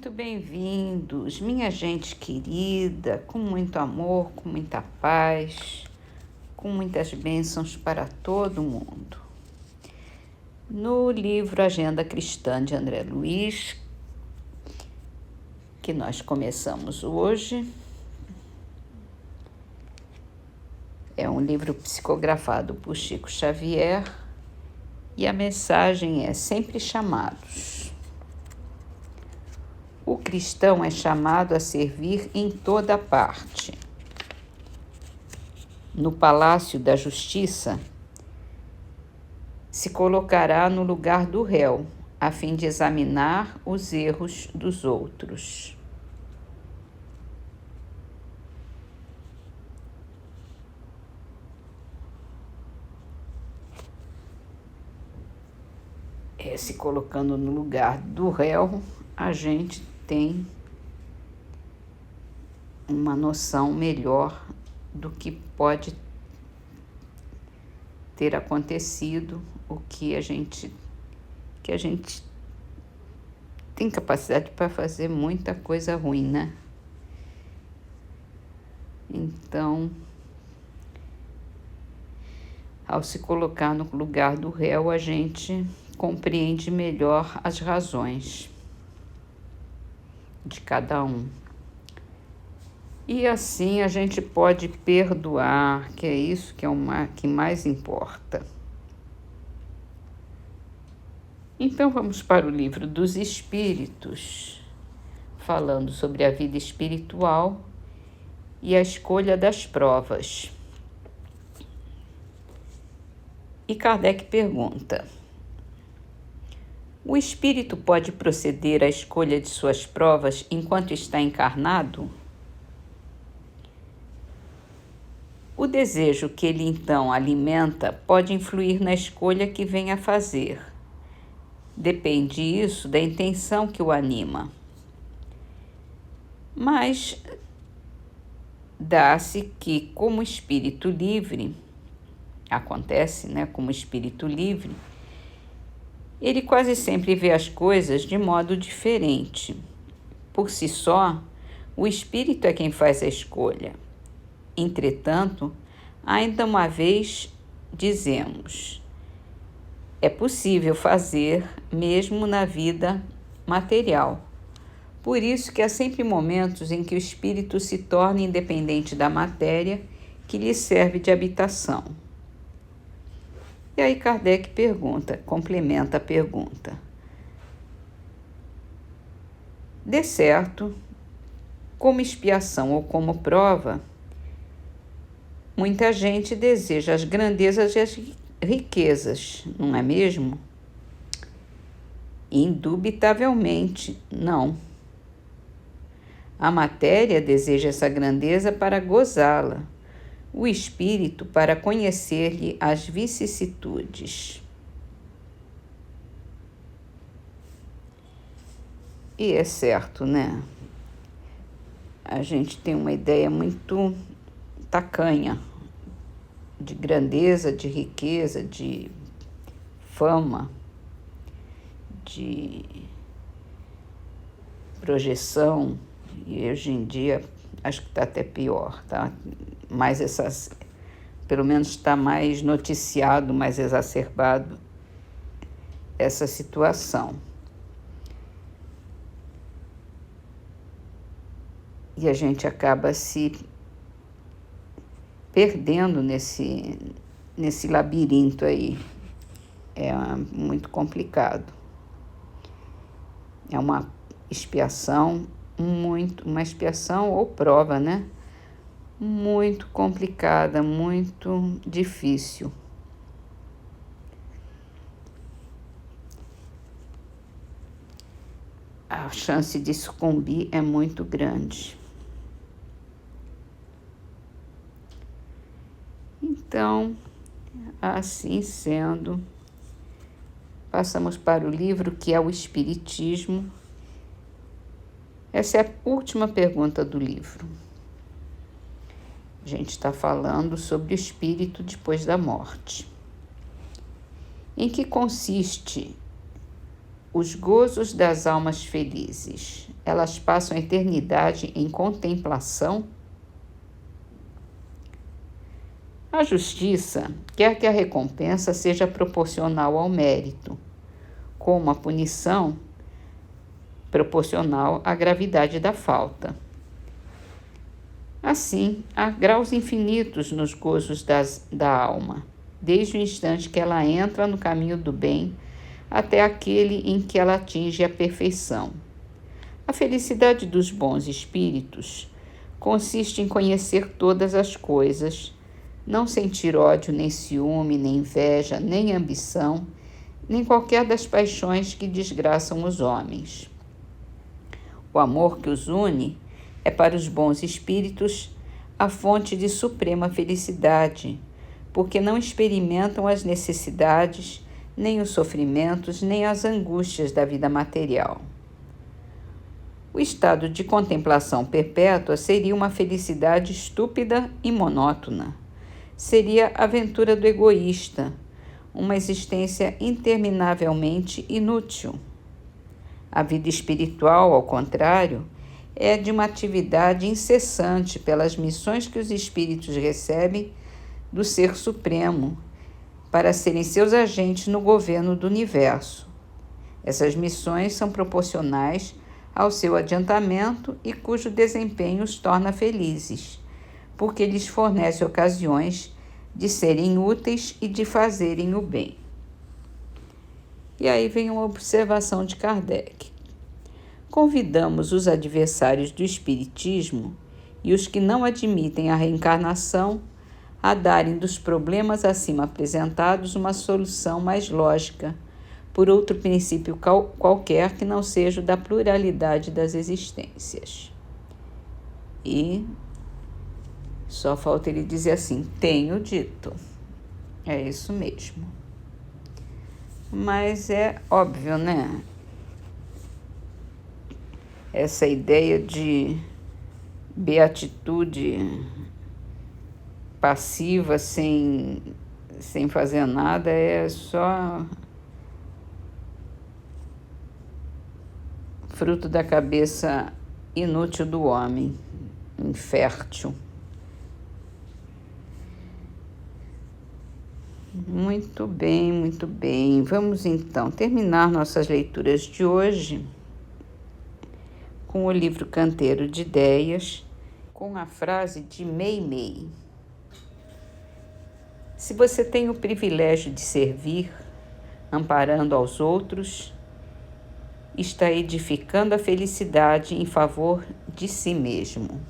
Muito bem-vindos, minha gente querida, com muito amor, com muita paz, com muitas bênçãos para todo mundo. No livro Agenda Cristã de André Luiz, que nós começamos hoje, é um livro psicografado por Chico Xavier e a mensagem é sempre chamados. O cristão é chamado a servir em toda parte. No Palácio da Justiça, se colocará no lugar do réu, a fim de examinar os erros dos outros. Se colocando no lugar do réu, a gente tem uma noção melhor do que pode ter acontecido, o que a gente tem capacidade para fazer muita coisa ruim, né? Então, ao se colocar no lugar do réu, a gente compreende melhor as razões de cada um. E assim a gente pode perdoar, que é isso que mais importa. Então vamos para o livro dos Espíritos, falando sobre a vida espiritual e a escolha das provas. E Kardec pergunta: o espírito pode proceder à escolha de suas provas enquanto está encarnado? O desejo que ele então alimenta pode influir na escolha que vem a fazer. Depende isso da intenção que o anima. Mas dá-se que, como espírito livre, como espírito livre, ele quase sempre vê as coisas de modo diferente. Por si só, o espírito é quem faz a escolha. Entretanto, ainda uma vez dizemos, é possível fazer mesmo na vida material. Por isso que há sempre momentos em que o espírito se torna independente da matéria que lhe serve de habitação. E aí Kardec complementa a pergunta. De certo, como expiação ou como prova, muita gente deseja as grandezas e as riquezas, não é mesmo? Indubitavelmente, não. A matéria deseja essa grandeza para gozá-la, o espírito para conhecer-lhe as vicissitudes. E é certo, né? A gente tem uma ideia muito tacanha de grandeza, de riqueza, de fama, de projeção, e hoje em dia acho que está até pior, tá? Pelo menos está mais noticiado, mais exacerbado essa situação. E a gente acaba se perdendo nesse labirinto aí. É muito complicado. É uma expiação ou prova, né? Muito complicada, muito difícil. A chance de sucumbir é muito grande. Então, assim sendo, passamos para o livro que é o Espiritismo. Essa é a última pergunta do livro. A gente está falando sobre o espírito depois da morte. Em que consiste Os gozos das almas felizes, elas passam a eternidade em contemplação? A justiça quer que a recompensa seja proporcional ao mérito, como a punição proporcional à gravidade da falta. Assim, há graus infinitos nos gozos da alma, desde o instante que ela entra no caminho do bem até aquele em que ela atinge a perfeição. A felicidade dos bons espíritos consiste em conhecer todas as coisas, não sentir ódio, nem ciúme, nem inveja, nem ambição, nem qualquer das paixões que desgraçam os homens. O amor que os une é para os bons espíritos a fonte de suprema felicidade, porque não experimentam as necessidades, nem os sofrimentos, nem as angústias da vida material. O estado de contemplação perpétua seria uma felicidade estúpida e monótona. Seria a aventura do egoísta, uma existência interminavelmente inútil. A vida espiritual, ao contrário, é de uma atividade incessante pelas missões que os espíritos recebem do Ser Supremo, para serem seus agentes no governo do universo. Essas missões são proporcionais ao seu adiantamento e cujo desempenho os torna felizes, porque lhes fornece ocasiões de serem úteis e de fazerem o bem. E aí vem uma observação de Kardec. Convidamos os adversários do Espiritismo e os que não admitem a reencarnação a darem dos problemas acima apresentados uma solução mais lógica, por outro princípio qualquer que não seja o da pluralidade das existências. E só falta ele dizer assim: tenho dito. É isso mesmo. Mas é óbvio, né? Essa ideia de beatitude passiva, sem fazer nada, é só fruto da cabeça inútil do homem, infértil. Muito bem, muito bem. Vamos então terminar nossas leituras de hoje com o livro Canteiro de Ideias, com a frase de Meimei. Se você tem o privilégio de servir, amparando aos outros, está edificando a felicidade em favor de si mesmo.